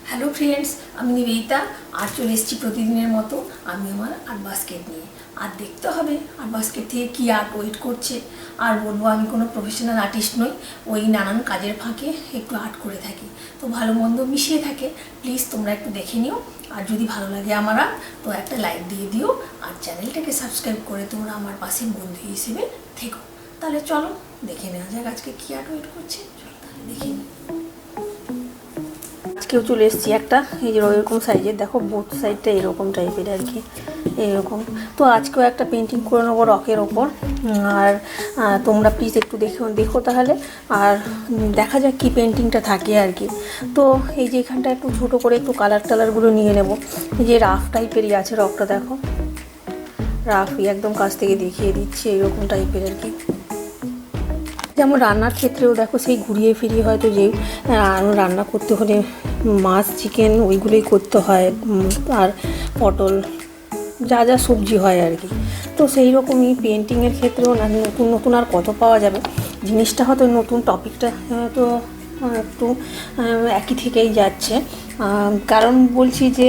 Hello friends, আমি নিবেদিতা আর চলে এসেছি প্রতিদিনের মতো আমি আমার আর্ট বাস্কেট নিয়ে। আর দেখতে হবে আর্ট বাস্কেট থেকে কী আর্ট ওয়েট করছে। আর বলবো আমি কোনো প্রফেশনাল আর্টিস্ট নই, ওই নানান কাজের ফাঁকে একটু আর্ট করে থাকি, তো ভালো মন্দ মিশিয়ে থাকে। প্লিজ তোমরা একটু দেখে নিও, আর যদি ভালো লাগে আমার আর্ট তো একটা লাইক দিয়ে দিও, আর চ্যানেলটাকে সাবস্ক্রাইব করে তোমরা আমার পাশে বন্ধু হিসেবে থেকো। তাহলে চলো দেখে নেওয়া যাক আজকে কী আর্ট ওয়েট করছে। চলো তাহলে দেখে নিই। আজকেও চলে এসেছি একটা এই যে এরকম সাইজের, দেখো বোথ সাইডটা এরকম টাইপের আর কি, এরকম। তো আজকেও একটা পেন্টিং করে নেবো রকের ওপর। আর তোমরা প্লিজ একটু দেখো তাহলে, আর দেখা যাক কী পেন্টিংটা থাকে আর কি। তো এই যে এখানটা একটু ছোটো করে একটু কালারগুলো নিয়ে নেব। এই যে রাফ টাইপেরই আছে রকটা, দেখো রাফই, একদম কাছ থেকে দেখিয়ে দিচ্ছি, এরকম টাইপের আর কি। যেমন রান্নার ক্ষেত্রেও দেখো সেই ঘুরিয়ে ফিরিয়ে হয়তো যে রান্না করতে হলে মাছ চিকেন ওইগুলোই করতে হয়, আর পটল যা যা সবজি হয় আর কি। তো সেই রকমই পেন্টিংয়ের ক্ষেত্রেও নতুন নতুন আর কত পাওয়া যাবে, জিনিসটা হয়তো নতুন, টপিকটা তো একটু একই থেকেই যাচ্ছে। কারণ বলছি যে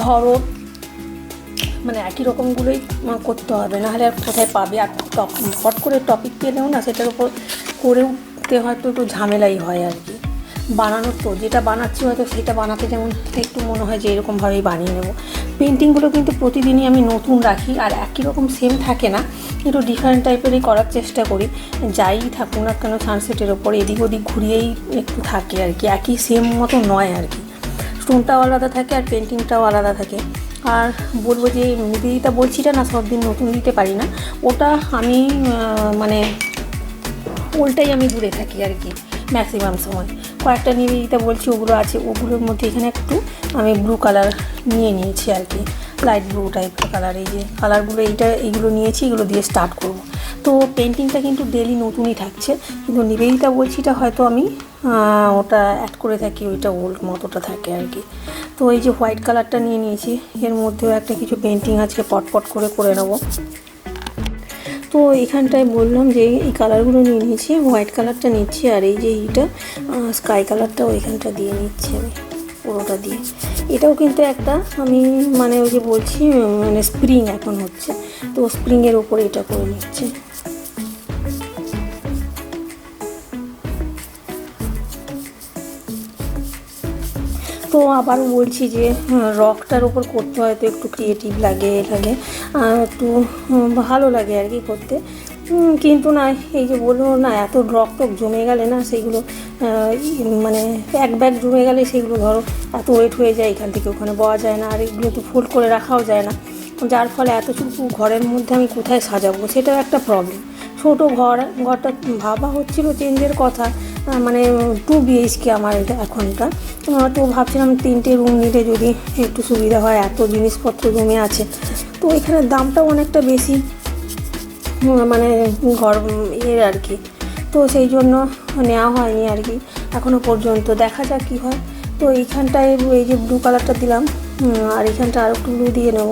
ধরো মানে একই রকমগুলোই করতে হবে, নাহলে আর কোথায় পাবে। আর হট করে টপিক পেলেও না সেটার উপর করে উঠতে হয়তো একটু ঝামেলাই হয় আর কি। বানানোর তো যেটা বানাচ্ছি হয়তো সেটা বানাতে যেমন একটু মনে হয় যে এরকমভাবেই বানিয়ে নেব। পেন্টিংগুলো কিন্তু প্রতিদিনই আমি নতুন রাখি, আর একই রকম সেম থাকে না, একটু ডিফারেন্ট টাইপেরই করার চেষ্টা করি। যাই থাকুক না কেন সানসেটের ওপর এদিক ওদিক ঘুরিয়েই একটু থাকে আর কি, একই সেম মতো নয় আর কি। স্টোনটাও আলাদা থাকে আর পেন্টিংটাও আলাদা থাকে। আর বলবো যে নিবেদিতা বলছিটা না সব দিন নতুন দিতে পারি না, ওটা আমি মানে ওটাই আমি দূরে থাকি আর কি ম্যাক্সিমাম সময়। কয়েকটা নিবেদিতা বলছি ওগুলো আছে, ওগুলোর মধ্যে এখানে একটু আমি ব্লু কালার নিয়ে নিয়েছি আর কি, লাইট ব্লু টাইপের কালার। এই যে কালারগুলো এইগুলো নিয়েছি, এগুলো দিয়ে স্টার্ট করব। তো পেন্টিংটা কিন্তু ডেলি নতুনই থাকছে, কিন্তু নিবেদিতা বলছিটা হয়তো আমি ওটা অ্যাড করে থাকি, ওইটা ওল্ড মতোটা থাকে আর কি। তো এই যে হোয়াইট কালারটা নিয়ে নিয়েছি, এর মধ্যেও একটা কিছু পেন্টিং আজকে পট করে নেব। তো এখানটায় বললাম যে এই কালারগুলো নিয়ে নিয়েছি, হোয়াইট কালারটা নিচ্ছি, আর এই যে এইটা স্কাই কালারটাও এখানটা দিয়ে নিচ্ছি আমি পুরোটা দিয়ে। এটাও কিন্তু একটা আমি মানে ওই যে বলছি মানে স্প্রিং এখন হচ্ছে, তো স্প্রিংয়ের ওপরে এটা করে নিচ্ছি। তো আবারও বলছি যে রকটার ওপর করতে হয়তো একটু ক্রিয়েটিভ লাগে, একটু ভালো লাগে আর কি করতে। কিন্তু না এই যে বলবো না, এত রক জমে গেলে না সেইগুলো মানে এক ব্যাগ জমে গেলে সেগুলো ধরো এত ওয়েট হয়ে যায়, এখান থেকে ওখানে বওয়া যায় না, আর এগুলো তো ফোল্ড করে রাখাও যায় না, যার ফলে এতটুকু ঘরের মধ্যে আমি কোথায় সাজাবো, সেটাও একটা প্রবলেম। ছোটো ঘরটা ভাবা হচ্ছিল চেঞ্জের কথা, মানে 2 BHK আমার এটা এখনটা। তো ভাবছিলাম 3টে রুম নিলে যদি একটু সুবিধা হয়, এত জিনিসপত্র জমে আছে। তো এখানে দামটাও অনেকটা বেশি মানে ঘর আর কি, তো সেই জন্য নেওয়া হয়নি আর কি এখনও পর্যন্ত। দেখা যাক কী হয়। তো এইখানটায় এই যে ব্লু কালারটা দিলাম, আর এইখানটা আর একটু ব্লু দিয়ে নেব।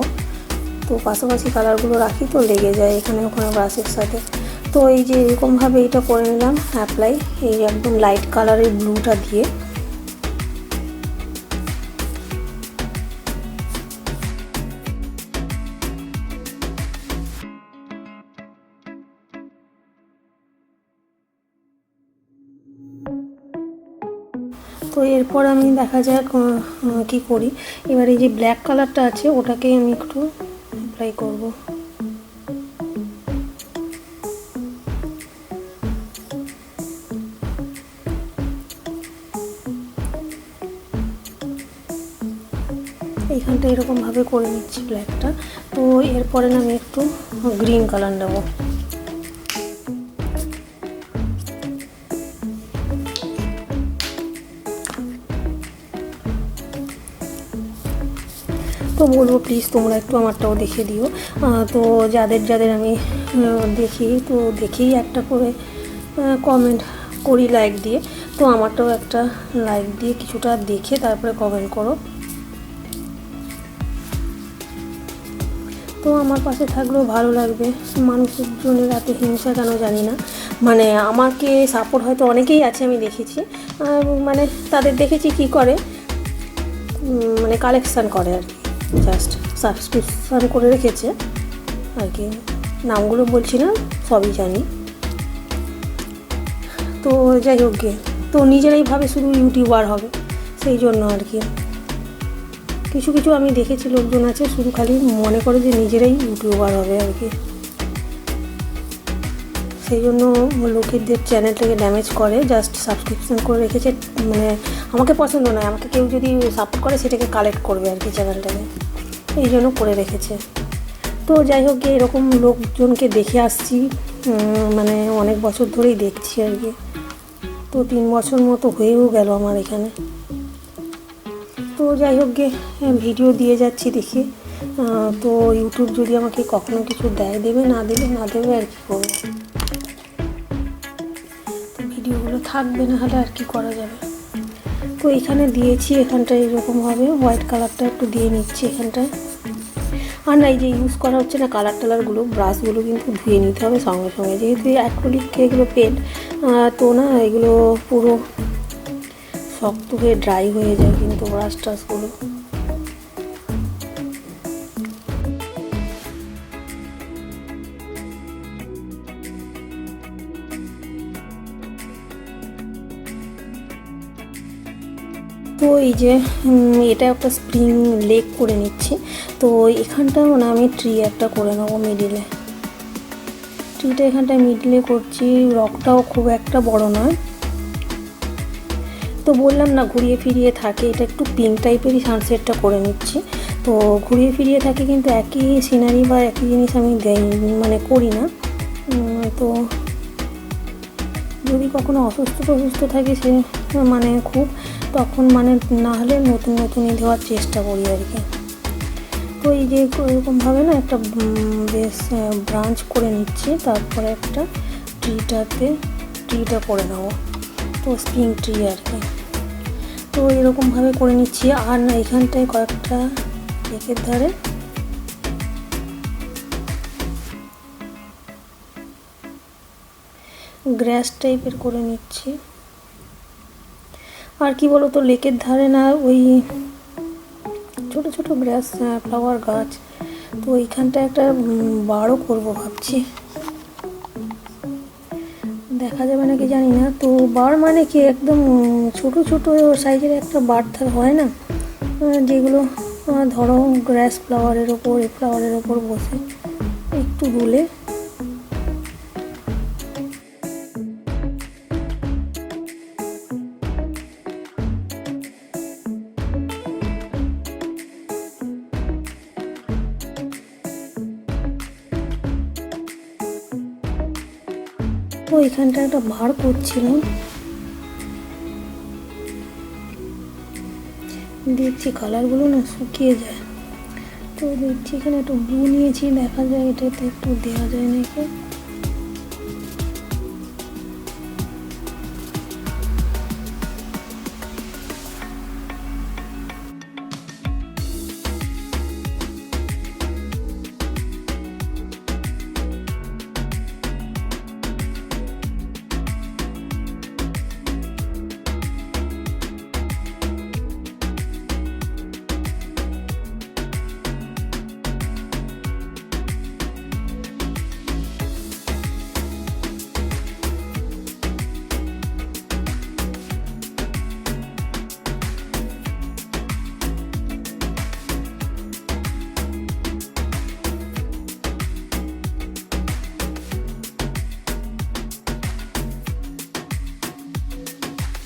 তো পাশাপাশি কালারগুলো রাখি তো লেগে যায় এখানে ওখানে ব্রাশের সাথে। তো এই যে এরকমভাবে এটা করে নিলাম অ্যাপ্লাই, এই একদম লাইট কালারের ব্লুটা দিয়ে। তো এরপর আমি দেখা যাক কী করি। এবার এই যে ব্ল্যাক কালারটা আছে ওটাকেই আমি একটু অ্যাপ্লাই করব। এইখানটা এরকমভাবে করে নিচ্ছি ব্ল্যাকটা। তো এরপরে না আমি একটু গ্রিন কালার নেব। তো বলবো প্লিজ তোমরা একটু আমারটাও দেখে দিও। তো যাদের আমি দেখি তো দেখেই একটা করে কমেন্ট করি লাইক দিয়ে, তো আমারটাও একটা লাইক দিয়ে কিছুটা দেখে তারপরে কমেন্ট করো। তো আমার পাশে থাকলেও ভালো লাগবে। মানুষের জন্য এত হিংসা কেন জানি না, মানে আমাকে সাপোর্ট হয়তো অনেকেই আছে আমি দেখেছি, মানে তাদের দেখেছি কি করে, মানে কালেকশান করে আর কি, জাস্ট সাবস্ক্রিপশান করে রেখেছে আর কি, নামগুলো বলছি না, সবই জানি। তো যাই হোক গে, তো নিজেরাই ভাবে শুধু ইউটিউবার হবে, সেই জন্য আর কি কিছু কিছু আমি দেখেছি লোকজন আছে শুধু খালি মনে করে যে নিজেরাই ইউটিউবার হবে আর কি, সেই জন্য লোকেদের চ্যানেলটাকে ড্যামেজ করে, জাস্ট সাবস্ক্রিপশান করে রেখেছে। মানে আমাকে পছন্দ নয়, আমাকে কেউ যদি সাপোর্ট করে সেটাকে কালেক্ট করবে আর কি চ্যানেলটাকে, এই জন্য করে রেখেছে। তো যাই হোক এরকম লোকজনকে দেখে আসছি, মানে অনেক বছর ধরেই দেখছি আর কি, তো 3 বছর মতো হয়েও গেল আমার এখানে। তো যাই হোক ভিডিও দিয়ে যাচ্ছি দেখি, তো ইউটিউব যদি আমাকে কখনো কিছু দেবে, না দেবে আর কি করবো, তো ভিডিওগুলো থাকবে, না হলে আর কি করা যাবে। তো এখানে দিয়েছি, এখানটায় এরকমভাবে হোয়াইট কালারটা একটু দিয়ে নিচ্ছি এখানটায়। আর না, এই যে ইউজ করা হচ্ছে না কালার টালারগুলো, ব্রাশগুলো কিন্তু ধুয়ে নিতে হবে সঙ্গে সঙ্গে, যেহেতু অ্যাক্রিলিক এগুলো পেন্ট, তো না এগুলো পুরো শক্ত হয়ে ড্রাই হয়ে যায় কিন্তু ব্রাশ টাশগুলো। তো এই যে এটা একটা স্প্রিং লেগ করে নিচ্ছি, তো এখানটাও না আমি ট্রি একটা করে নেবো মিডিলে, ট্রিটা এখানটায় মিডিলে করছি, রকটাও খুব একটা বড় নয়। তো বললাম না ঘুরিয়ে ফিরিয়ে থাকে, এটা একটু পিঙ্ক টাইপেরই সানসেটটা করে নিচ্ছি। তো ঘুরিয়ে ফিরিয়ে থাকে কিন্তু একই সিনারি বা একই জিনিস আমি মানে করি না। তো যদি কখনো অসুস্থ থাকে সে মানে খুব, তখন মানে না হলে নতুনই দেওয়ার চেষ্টা করি আর কি। তো এই যে এরকমভাবে না একটা বেশ ব্রাঞ্চ করে নিচ্ছি, তারপরে একটা ট্রিটা করে নেবো, তো স্প্রিং ট্রি আর কি। তো এরকমভাবে করে নিচ্ছি। আর না এখানটায় কয়েকটা লেকের ধারে গ্রাস টাইপের করে নিচ্ছি। আর কি বলো তো, লেকের ধারে না ওই ছোট ছোট গ্রাস ফ্লাওয়ার গাছ, তো এইখানটা একটা বাড়ও করবো ভাবছি, দেখা যাবে নাকি জানি না। তো বার মানে কি একদম ছোট ছোট সাইজের একটা বার হয় না, যেগুলো ধরো গ্রাস ফ্লাওয়ারের ওপর বসে একটু দুলে। তো এখানটা একটা ভাঁড় করছিলাম, দেখছি কালারগুলো না শুকিয়ে যায়, তো দেখছি এখানে একটু ব্লু নিয়েছি, দেখা যায় এটাতে একটু দেওয়া যায় নাকি।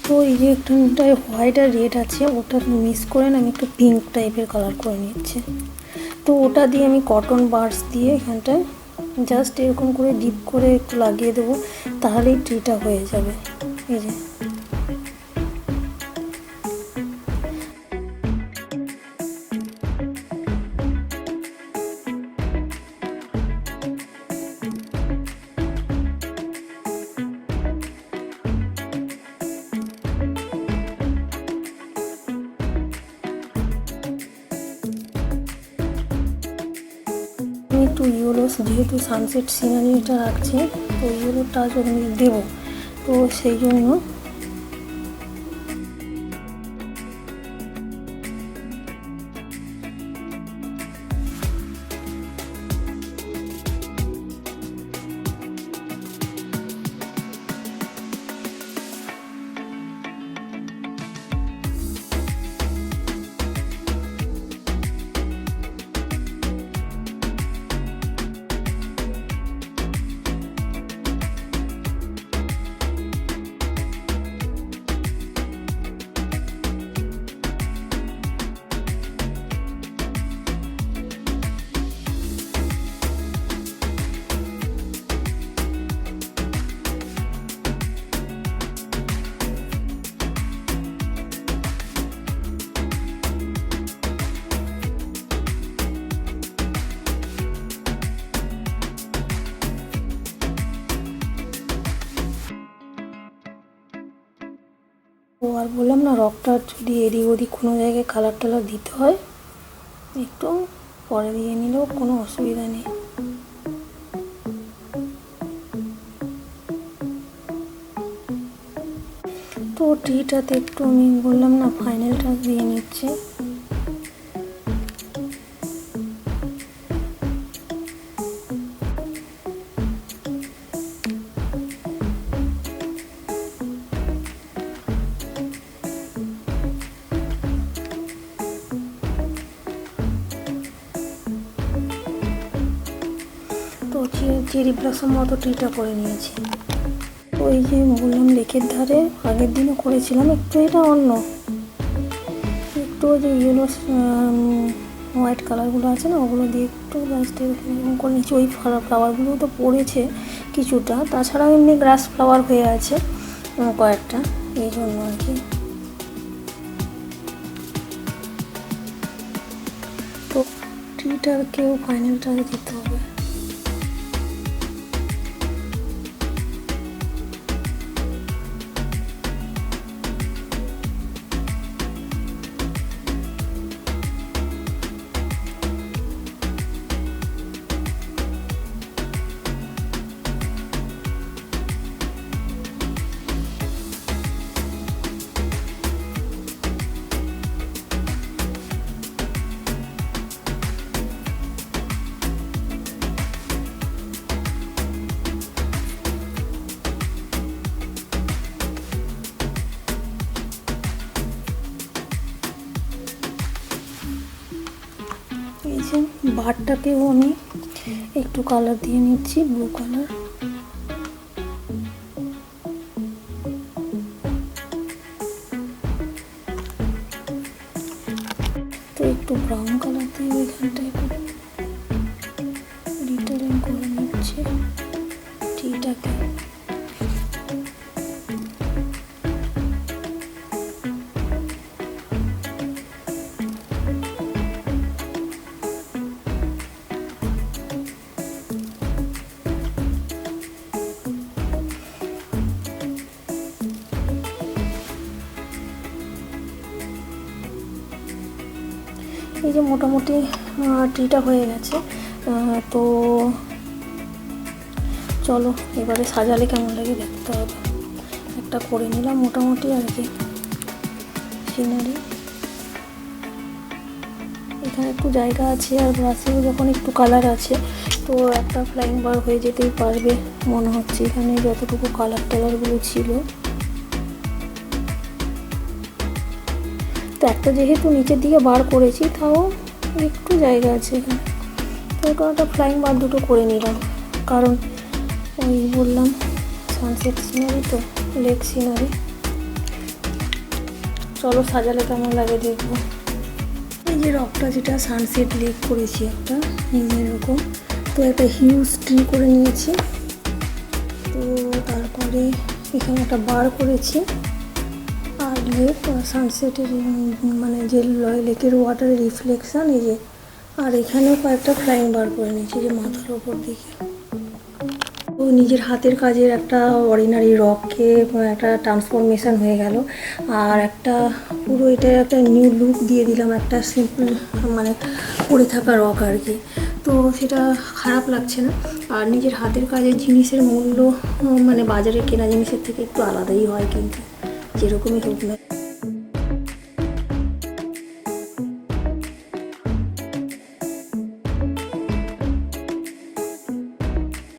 তো এই যে একটাটায় হোয়াইট আর রেড আছে, ওটা মিক্স করে না আমি একটু পিঙ্ক টাইপের কালার করে নিচ্ছি। তো ওটা দিয়ে আমি কটন বার্ডস দিয়ে এখানটায় জাস্ট এরকম করে ডিপ করে একটু লাগিয়ে দেবো, তাহলেই ট্রিটা হয়ে যাবে। এই যে ইয়েলো, যেহেতু সানসেট সিনারিটা রাখছে তো ইয়েলো টাচ আমি দেবো, তো সেই জন্য ও আর বললাম না, রকটা যদি এদিক ওদিক কোনো জায়গায় কালার টালার দিতে হয় একটু পরে দিয়ে নিলেও কোনো অসুবিধা নেই। তো ট্রিটাতে একটু আমি বললাম না ফাইনাল টাচ দিয়ে নিচ্ছি। তো চেরি ব্লসম মতো ট্রিটা করে নিয়েছি। ওই যে বললাম লেকের ধারে আগের দিনও করেছিলাম, একটু এটা অন্য, একটু ওই যে ইয়েলো হোয়াইট কালারগুলো আছে না ওগুলো দিয়ে একটু জাস্ট এরকম করে নিচ্ছি। ওই ফ্লাওয়ারগুলো তো পড়েছে কিছুটা, তাছাড়াও এমনি গ্রাস ফ্লাওয়ার হয়ে আছে কয়েকটা, এই জন্য আর কি। তো ট্রিটাকেও ফাইনাল টাচ দিতে হবে। এই যে বারটাতেও আমি একটু কালার দিয়ে নিচ্ছি, ব্লু কালার। তো একটু ব্রাউন কালার দিয়ে ওইখানটায় একটু ডিটেলিং করে নিচ্ছি ট্রিটাকে। এই যে মোটামুটি ট্রিটা হয়ে গেছে। তো চলো এবারে সাজালে কেমন লাগে দেখতে হবে। একটা করে নিলাম মোটামুটি আর কি সিনারি। এখানে একটু জায়গা আছে আর ব্রাশেও যখন একটু কালার আছে তো একটা ফ্লাইং বার হয়ে যেতেই পারবে মনে হচ্ছে, এখানে যতটুকু কালার টালারগুলো ছিল। তো একটা যেহেতু নিচের দিকে বার করেছি তাও একটু জায়গা আছে এখানে, তো এখানে একটা ফ্লাইং বার দুটো করে নিলাম, কারণ ওই বললাম সানসেট সিনারি তো লেক সিনারি। চলো সাজালে কেমন লাগে দেখবো। এই যে রকটা যেটা সানসেট লেক করেছি একটা এরকম, তো একটা হিউজ ট্রি করে নিয়েছি। তো তারপরে এখানে একটা বার করেছি আর লেক সানসেটের মানে যে লেকের ওয়াটারের রিফ্লেকশান এই যে, আর এখানেও কয়েকটা ফ্লাইং বার করে নিয়েছি যে মাথার ওপর দিকে। তো নিজের হাতের কাজের একটা অর্ডিনারি রককে একটা ট্রান্সফরমেশান হয়ে গেল, আর একটা পুরো এটা একটা নিউ লুক দিয়ে দিলাম একটা সিম্পল মানে পড়ে থাকা রক আর কি। তো সেটা খারাপ লাগছে না। আর নিজের হাতের কাজের জিনিসের মূল্য মানে বাজারে কেনা জিনিসের থেকে একটু আলাদাই হয়, কিন্তু যেরকমই হোক না।